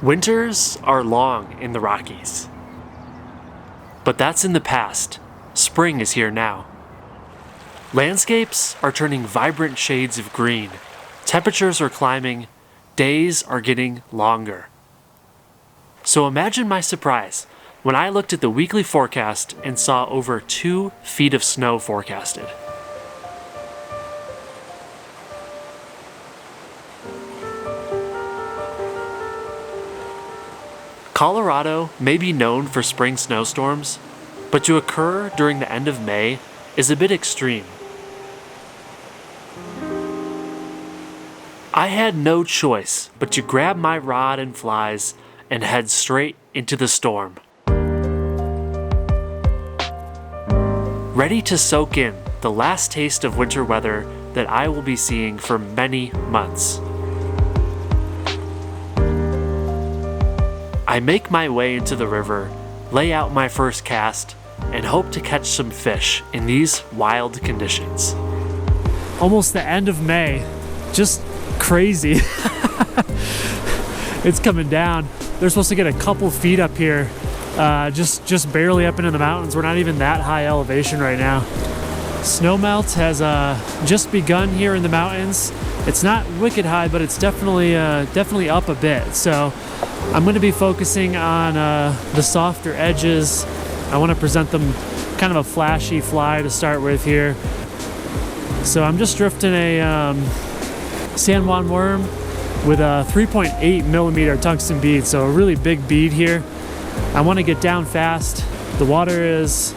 Winters are long in the Rockies. But that's in the past. Spring is here now. Landscapes are turning vibrant shades of green. Temperatures are climbing. Days are getting longer. So imagine my surprise when I looked at the weekly forecast and saw over 2 feet of snow forecasted. Colorado may be known for spring snowstorms, but to occur during the end of May is a bit extreme. I had no choice but to grab my rod and flies and head straight into the storm. Ready to soak in the last taste of winter weather that I will be seeing for many months. I make my way into the river, lay out my first cast, and hope to catch some fish in these wild conditions. Almost the end of May, just crazy. It's coming down. They're supposed to get a couple feet up here, just barely up into the mountains. We're not even that high elevation right now. Snowmelt has just begun here in the mountains. It's not wicked high, but it's definitely up a bit. So I'm going to be focusing on the softer edges. I want to present them kind of a flashy fly to start with here. So I'm just drifting a San Juan worm with a 3.8 millimeter tungsten bead, so a really big bead here. I want to get down fast. The water is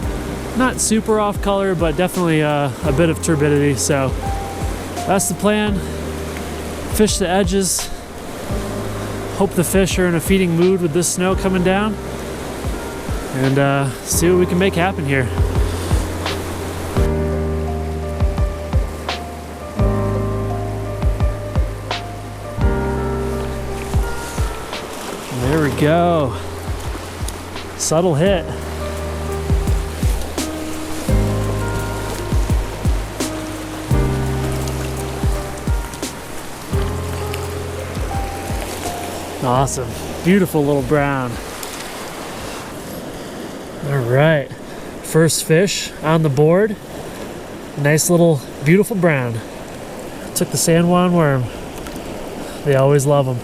not super off color, but definitely a bit of turbidity, so that's the plan. Fish the edges. Hope the fish are in a feeding mood with this snow coming down, and see what we can make happen here. There we go. Subtle hit. Awesome. Beautiful little brown. All right. First fish on the board. Nice little beautiful brown. Took the San Juan worm. They always love them.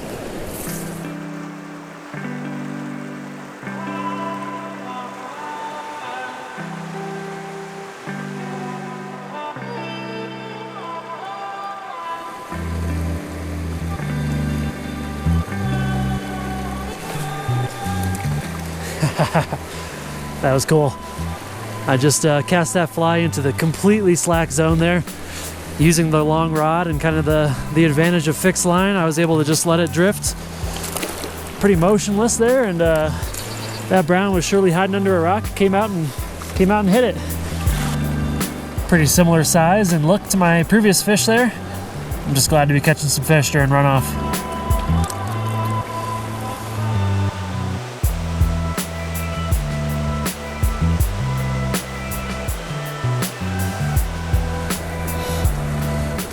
That was cool. I just cast that fly into the completely slack zone there. Using the long rod and kind of the advantage of fixed line, I was able to just let it drift. Pretty motionless there, and that brown was surely hiding under a rock. Came out and hit it. Pretty similar size and look to my previous fish there. I'm just glad to be catching some fish during runoff.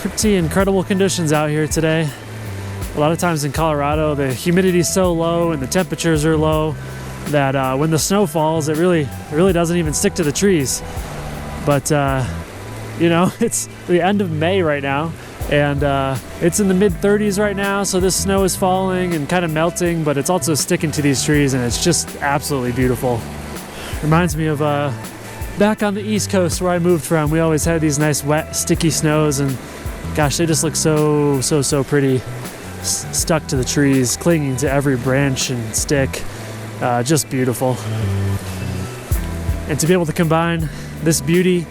Pretty incredible conditions out here today. A lot of times in Colorado, the humidity is so low and the temperatures are low that when the snow falls, it really doesn't even stick to the trees. But you know, it's the end of May right now, and it's in the mid-30s right now, so this snow is falling and kind of melting, but it's also sticking to these trees, and it's just absolutely beautiful. Reminds me of back on the East Coast where I moved from. We always had these nice wet, sticky snows, and gosh, they just look so pretty, stuck to the trees, clinging to every branch and stick. Just beautiful. And to be able to combine this beauty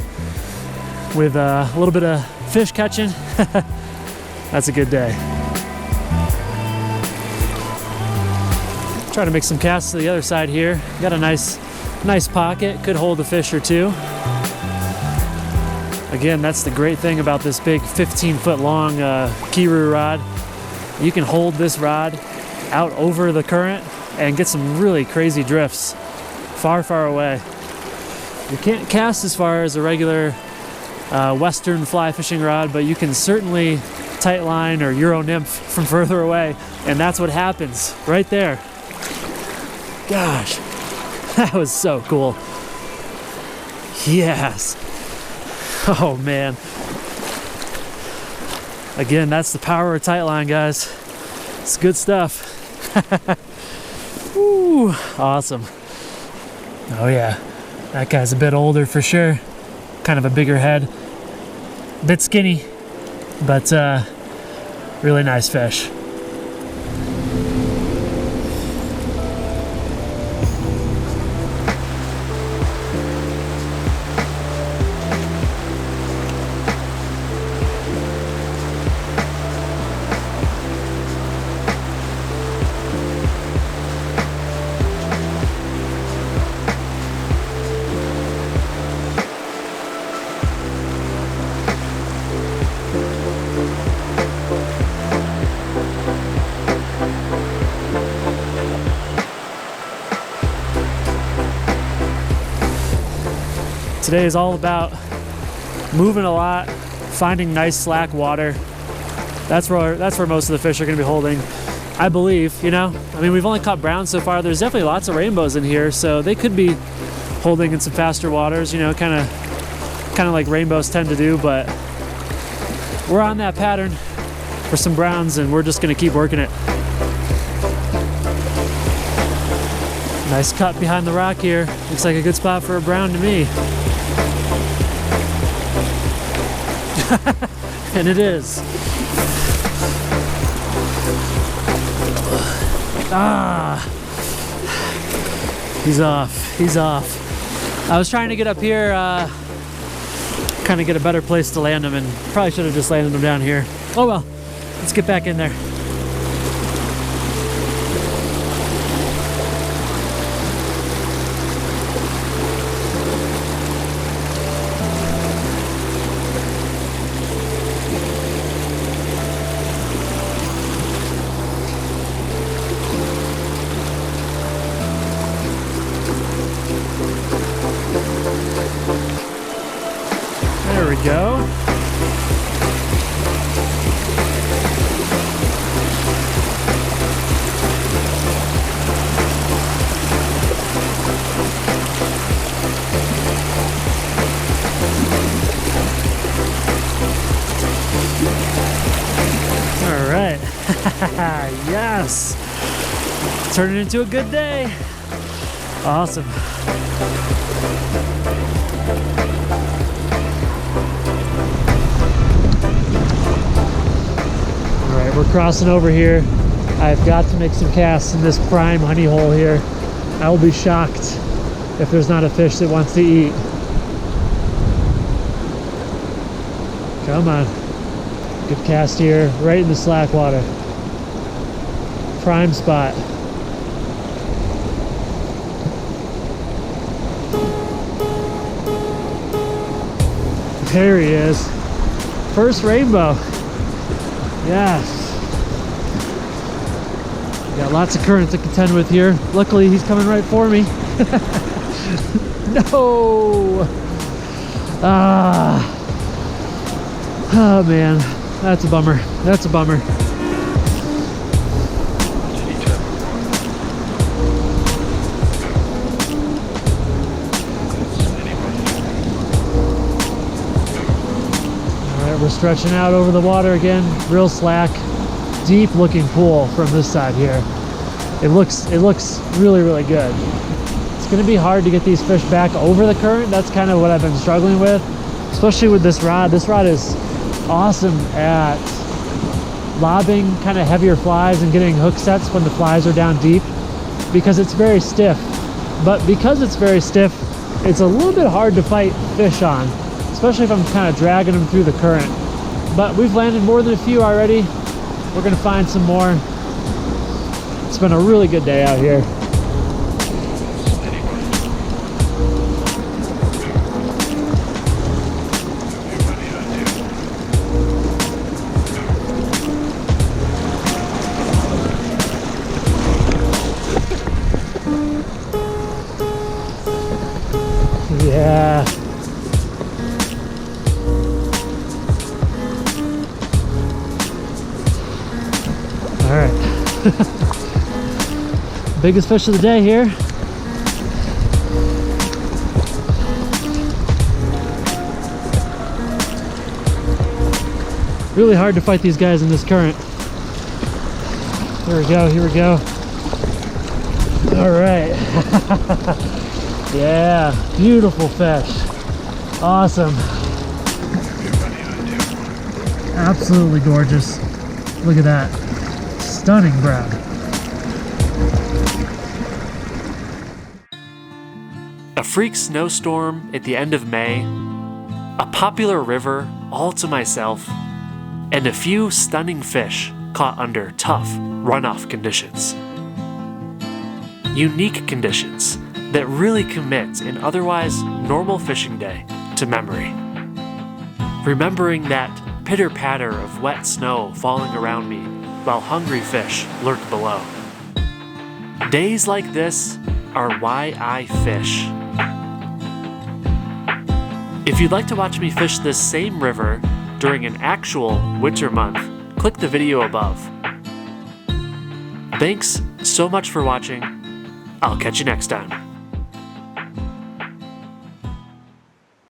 with a little bit of fish catching, that's a good day. Try to make some casts to the other side here. Got a nice pocket, could hold a fish or two. Again, that's the great thing about this big 15-foot long Kiru rod. You can hold this rod out over the current and get some really crazy drifts far away. You can't cast as far as a regular Western fly fishing rod, but you can certainly tight line or Euro-nymph from further away, and that's what happens right there. Gosh, that was so cool. Yes. Oh man. Again, that's the power of tight line, guys. It's good stuff. Woo, awesome. Oh yeah, that guy's a bit older for sure. Kind of a bigger head. Bit skinny, but really nice fish. Today is all about moving a lot, finding nice slack water. That's where most of the fish are going to be holding, I believe. You know, I mean, we've only caught browns so far. There's definitely lots of rainbows in here, so they could be holding in some faster waters. You know, kind of like rainbows tend to do. But we're on that pattern for some browns, and we're just going to keep working it. Nice cut behind the rock here. Looks like a good spot for a brown to me. And it is. Ah, he's off. He's off. I was trying to get up here, kind of get a better place to land him, and probably should have just landed him down here. Oh well, let's get back in there. There we go. All right. Yes. Turning into a good day. Awesome. We're crossing over here. I've got to make some casts in this prime honey hole here. I will be shocked if there's not a fish that wants to eat. Come on. Good cast here, right in the slack water. Prime spot. There he is. First rainbow. Yes. Got lots of current to contend with here. Luckily, he's coming right for me. No! Ah. Oh man, that's a bummer. That's a bummer. We're stretching out over the water again, real slack, deep looking pool from this side here. It looks really, really good. It's gonna be hard to get these fish back over the current. That's kind of what I've been struggling with, especially with this rod. This rod is awesome at lobbing kind of heavier flies and getting hook sets when the flies are down deep because it's very stiff. But because it's very stiff, it's a little bit hard to fight fish on, especially if I'm kind of dragging them through the current. But we've landed more than a few already. We're gonna find some more. It's been a really good day out here. Yeah. Biggest fish of the day here. Really hard to fight these guys in this current. Here we go, here we go. All right. Yeah, beautiful fish. Awesome. Absolutely gorgeous. Look at that. Stunning brown. A freak snowstorm at the end of May, a popular river all to myself, and a few stunning fish caught under tough runoff conditions. Unique conditions that really commit an otherwise normal fishing day to memory. Remembering that pitter-patter of wet snow falling around me while hungry fish lurk below. Days like this are why I fish. If you'd like to watch me fish this same river during an actual winter month, click the video above. Thanks so much for watching. I'll catch you next time.